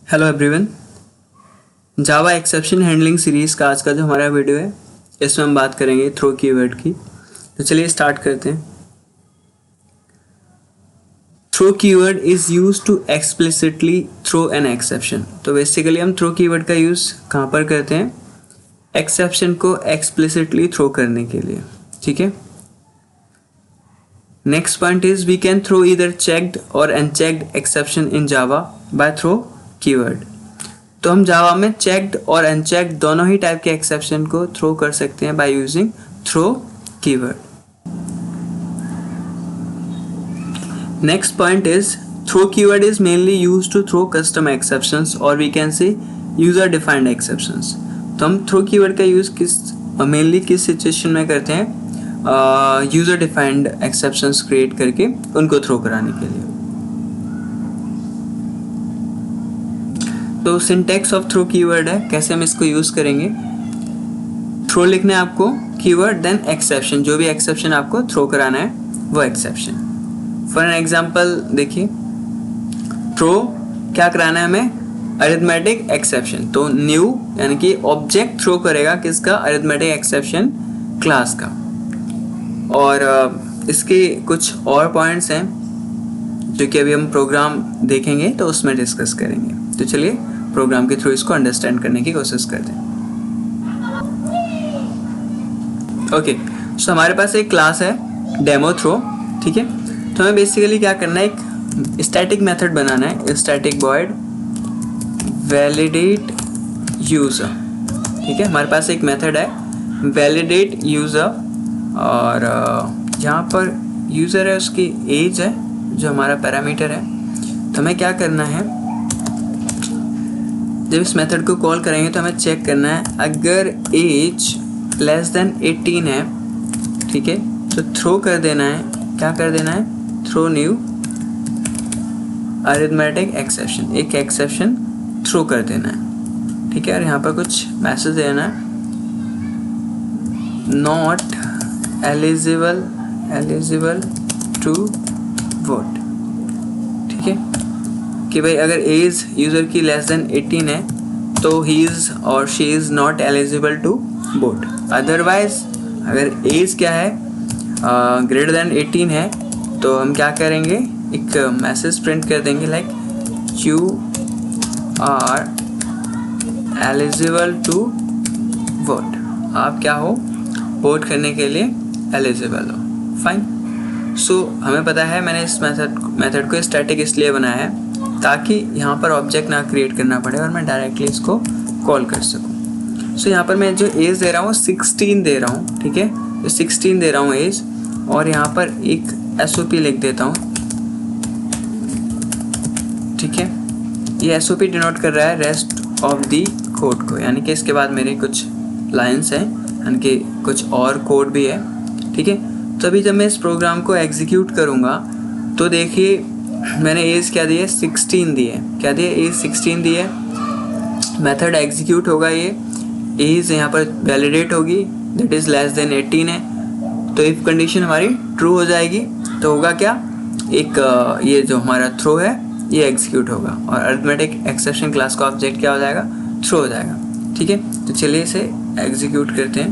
Hello everyone. Java exception handling series का आज का जो हमारा वीडियो है इसमें हम बात करेंगे थ्रो कीवर्ड की। तो चलिए स्टार्ट करते हैं। Throw keyword is use to explicitly throw an exception. तो बेसिकली हम थ्रो कीवर्ड का यूज़ कहाँ पर करते हैं? एक्सेप्शन को एक्सप्लिसिटली थ्रो करने के लिए। ठीक है। Next point is we can throw either checked और unchecked exception in Java by throw keyword. तो हम जावा में चेक्ड और अनचेक्ड दोनों ही टाइप के एक्सेप्शन को थ्रो कर सकते हैं by using throw keyword. Next point is throw keyword is mainly used to throw custom exceptions और we can say user defined exceptions. तो हम थ्रो कीवर्ड का यूज मेनली किस सिचुएशन में करते हैं? यूजर डिफाइंड एक्सेप्शंस क्रिएट करके उनको थ्रो कराने के लिए। तो सिंटेक्स ऑफ थ्रो कीवर्ड है, कैसे हम इसको यूज करेंगे। थ्रो लिखना है आपको, कीवर्ड देन एक्सेप्शन, जो भी एक्सेप्शन आपको थ्रो कराना है वो एक्सेप्शन। फॉर एन एग्जांपल देखिए, थ्रो क्या कराना है हमें? Arithmetic exception. तो न्यू यानी कि ऑब्जेक्ट थ्रो करेगा किसका? अरिथमेटिक एक्सेप्शन क्लास का। और इसके कुछ और पॉइंट्स हैं जो कि अभी हम प्रोग्राम देखेंगे तो उसमें डिस्कस करेंगे। तो चलिए प्रोग्राम के थ्रू इसको अंडरस्टैंड करने की कोशिश करते हैं। ओके, सो हमारे पास एक क्लास है डेमो थ्रो। ठीक है, तो हमें बेसिकली क्या करना है, एक स्टैटिक मेथड बनाना है, स्टैटिक वॉइड वैलिडेट यूजर। ठीक है, हमारे पास एक मेथड है वैलिडेट यूजर और यहाँ पर यूजर है, उसकी एज है जो हमारा पैरामीटर है। तो हमें क्या करना है, जब इस मेथड को कॉल करेंगे तो हमें चेक करना है अगर एज लेस देन 18 है, ठीक है, तो थ्रो कर देना है, क्या कर देना है, थ्रो न्यू अरिथमेटिक एक्सेप्शन, एक एक्सेप्शन थ्रो कर देना है। ठीक है, और यहाँ पर कुछ मैसेज देना है, नॉट एलिजिबल टू वोट। ठीक है, कि भाई अगर एज यूज़र की लेस देन 18 है तो ही इज़ और she is not eligible to vote. Otherwise अगर एज क्या है, ग्रेटर देन 18 है, तो हम क्या करेंगे, एक मैसेज प्रिंट कर देंगे like you are eligible to vote. आप क्या हो, वोट करने के लिए एलिजिबल हो। फाइन। सो हमें पता है, मैंने इस मेथड को स्टैटिक इसलिए बनाया है ताकि यहाँ पर ऑब्जेक्ट ना क्रिएट करना पड़े और मैं डायरेक्टली इसको कॉल कर सकूँ। सो यहाँ पर मैं जो एज दे रहा हूँ 16 दे रहा हूँ। ठीक है, तो 16 दे रहा हूँ एज, और यहाँ पर एक SOP लिख देता हूँ। ठीक है, ये SOP डिनोट कर रहा है रेस्ट ऑफ दी कोड को, यानी कि इसके बाद मेरे कुछ लाइन्स हैं, यानी कि कुछ और कोड भी है। ठीक है, तो अभी जब मैं इस प्रोग्राम को एग्जीक्यूट करूँगा तो देखिए मैंने एज क्या दी है, 16 दी है। क्या दी है? एज 16 दी है। मेथड एग्जीक्यूट होगा, ये एज यहाँ पर वैलिडेट होगी, दैट इज़ लेस देन 18 है। तो इफ कंडीशन हमारी ट्रू हो जाएगी तो होगा क्या, एक ये जो हमारा थ्रो है ये एग्जीक्यूट होगा और अरिथमेटिक एक्सेप्शन क्लास का ऑब्जेक्ट क्या हो जाएगा, थ्रो हो जाएगा। ठीक है, तो चलिए इसे एग्जीक्यूट करते हैं।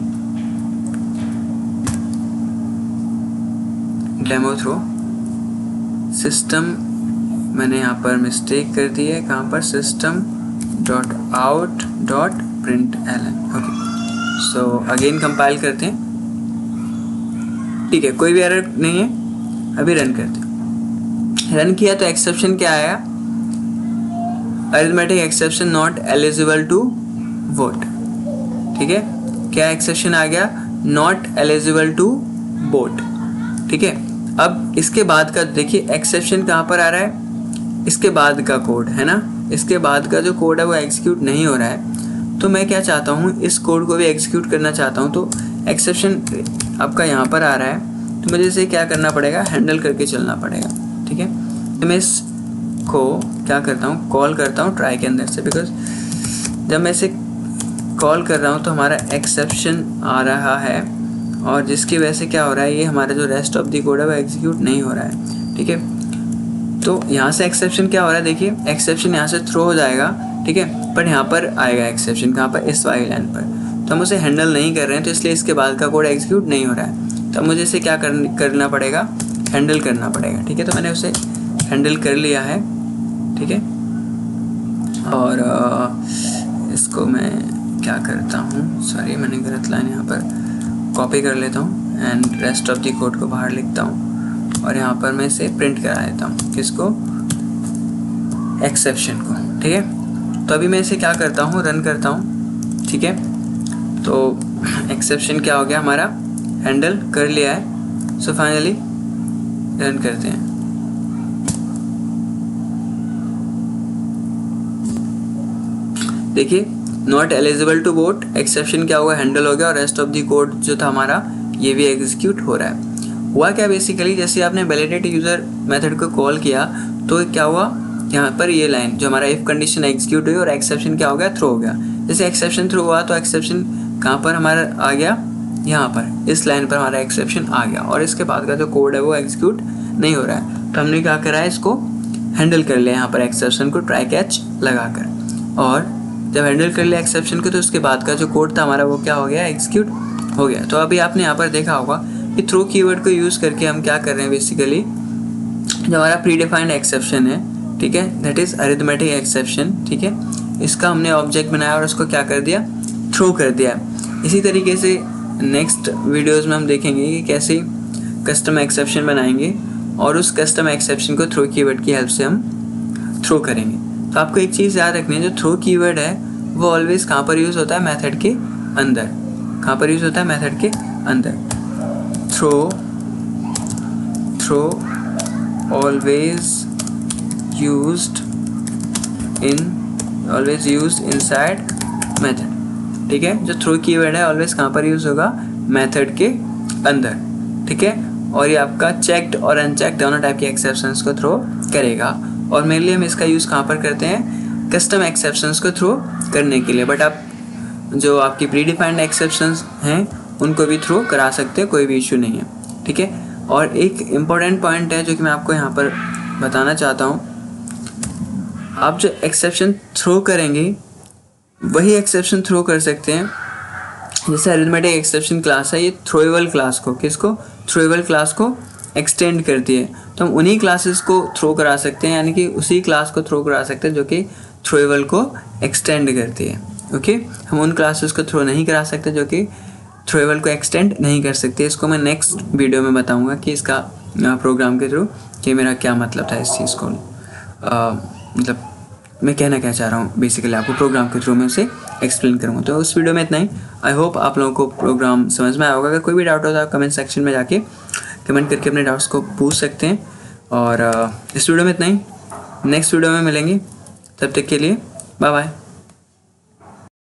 डेमो थ्रो सिस्टम, मैंने यहाँ पर मिस्टेक कर दी है, कहाँ पर, system.out.println। Okay, so again compile करते हैं। ठीक है, कोई भी एरर नहीं है। अभी रन करते हैं। रन किया तो एक्सेप्शन क्या आया, arithmetic exception not eligible to vote. ठीक है, क्या एक्सेप्शन आ गया, नॉट एलिजिबल टू वोट। ठीक है, अब इसके बाद का देखिए एक्सेप्शन कहाँ पर आ रहा है, इसके बाद का कोड है ना, इसके बाद का जो कोड है वो एग्जीक्यूट नहीं हो रहा है। तो मैं क्या चाहता हूँ, इस कोड को भी एग्जीक्यूट करना चाहता हूँ। तो एक्सेप्शन आपका यहाँ पर आ रहा है, तो मुझे इसे क्या करना पड़ेगा, हैंडल करके चलना पड़ेगा। ठीक है, तो मैं इसको क्या करता हूँ, कॉल करता हूँ ट्राई के अंदर से, बिकॉज जब मैं इसे कॉल कर रहा हूँ तो हमारा एक्सेप्शन आ रहा है और जिसकी वजह से क्या हो रहा है, ये हमारा जो रेस्ट ऑफ दी कोड है वो एग्जीक्यूट नहीं हो रहा है। ठीक है, तो यहाँ से एक्सेप्शन क्या हो रहा है, देखिए एक्सेप्शन यहाँ से थ्रो हो जाएगा, ठीक है, पर यहाँ पर आएगा एक्सेप्शन कहाँ पर, इस वाली लाइन पर। तो हम उसे हैंडल नहीं कर रहे हैं, तो इसलिए इसके बाद का कोड एग्जीक्यूट नहीं हो रहा है। तो अब मुझे इसे क्या करना पड़ेगा, हैंडल करना पड़ेगा, ठीक है। तो मैंने उसे हैंडल कर लिया है, ठीक है। और इसको मैं क्या करता हूँ, सॉरी मैंने गलत लाइन यहाँ पर कॉपी कर लेता हूँ and rest of the code को बाहर लिखता हूँ और यहाँ पर मैं इसे प्रिंट करा देता हूँ, किसको, एक्सेप्शन को, ठीक है। तो अभी मैं इसे क्या करता हूँ, रन करता हूँ, ठीक है। तो एक्सेप्शन क्या हो गया हमारा, हैंडल कर लिया है। सो फाइनली रन करते हैं। देखिए not eligible to vote, exception क्या हुआ, हैंडल हो गया और रेस्ट ऑफ द कोड जो था हमारा ये भी एग्जीक्यूट हो रहा है। हुआ क्या, बेसिकली जैसे आपने वैलिडेट यूज़र मेथड को कॉल किया तो क्या हुआ, यहाँ पर ये लाइन जो हमारा इफ़ कंडीशन एग्जीक्यूट हुई और एक्सेप्शन क्या हो गया, थ्रो हो गया। जैसे एक्सेप्शन थ्रो हुआ तो एक्सेप्शन कहाँ पर हमारा आ गया, यहाँ पर इस लाइन पर हमारा एक्सेप्शन आ गया और इसके बाद का जो कोड है वो एग्जीक्यूट नहीं हो रहा है। तो हमने क्या करा है, इसको हैंडल कर लिया यहाँ पर एक्सेप्शन को ट्राई कैच लगाकर। और जब हैंडल कर लिया एक्सेप्शन को तो उसके बाद का जो कोड था हमारा वो क्या हो गया, एग्जीक्यूट हो गया। तो अभी आपने यहाँ पर देखा होगा कि थ्रो कीवर्ड को यूज़ करके हम क्या कर रहे हैं, बेसिकली जो हमारा प्री डिफाइंड एक्सेप्शन है, ठीक है, दैट इज़ अरिथमेटिक एक्सेप्शन, ठीक है, इसका हमने ऑब्जेक्ट बनाया और उसको क्या कर दिया, थ्रो कर दिया। इसी तरीके से नेक्स्ट वीडियोस में हम देखेंगे कि कैसे कस्टम एक्सेप्शन बनाएंगे और उस कस्टम एक्सेप्शन को थ्रो कीवर्ड की हेल्प से हम थ्रो करेंगे। तो आपको एक चीज़ याद रखनी है, जो थ्रो कीवर्ड है वो ऑलवेज कहाँ पर यूज़ होता है, मेथड के अंदर। कहाँ पर यूज़ होता है, मेथड के अंदर। Throw always used inside method, ठीक है। जो थ्रो कीवर्ड है ऑलवेज कहाँ पर यूज़ होगा, मेथड के अंदर, ठीक है। और ये आपका चेक्ड और अनचेक्ड दोनों टाइप के एक्सेप्शंस को थ्रो करेगा। और मेनली हम इसका यूज़ कहाँ पर करते हैं, कस्टम एक्सेप्शंस को थ्रो करने के लिए। बट आप जो आपकी प्री डिफाइंड एक्सेप्शंस हैं उनको भी थ्रो करा सकते हैं, कोई भी इशू नहीं है, ठीक है। और एक इम्पॉर्टेंट पॉइंट है जो कि मैं आपको यहाँ पर बताना चाहता हूँ, आप जो एक्सेप्शन थ्रो करेंगे वही एक्सेप्शन थ्रो कर सकते हैं। जैसे अरिथमेटिक एक्सेप्शन क्लास है, ये थ्रोएबल क्लास को, किसको, थ्रोएबल क्लास को एक्सटेंड करती है। तो हम उन्हीं क्लासेस को थ्रो करा सकते हैं, यानी कि उसी क्लास को थ्रो करा सकते हैं जो कि थ्रोएबल को एक्सटेंड करती है, ओके। हम उन क्लासेस को थ्रो नहीं करा सकते जो कि थ्रोएबल को एक्सटेंड नहीं कर सकते। इसको मैं नेक्स्ट वीडियो में बताऊंगा कि इसका प्रोग्राम के थ्रू कि मेरा क्या मतलब था इस चीज़ को, मतलब मैं कहना क्या चाह रहा हूँ, बेसिकली आपको प्रोग्राम के थ्रू में उसे एक्सप्लेन करूँगा। तो उस वीडियो में इतना ही। आई होप आप लोगों को प्रोग्राम समझ में आया होगा। अगर कोई भी डाउट हो तो आप कमेंट सेक्शन में जाके कमेंट करके अपने डाउट्स को पूछ सकते हैं। और इस वीडियो में इतना ही, नेक्स्ट वीडियो में मिलेंगे, तब तक के लिए बाय बाय।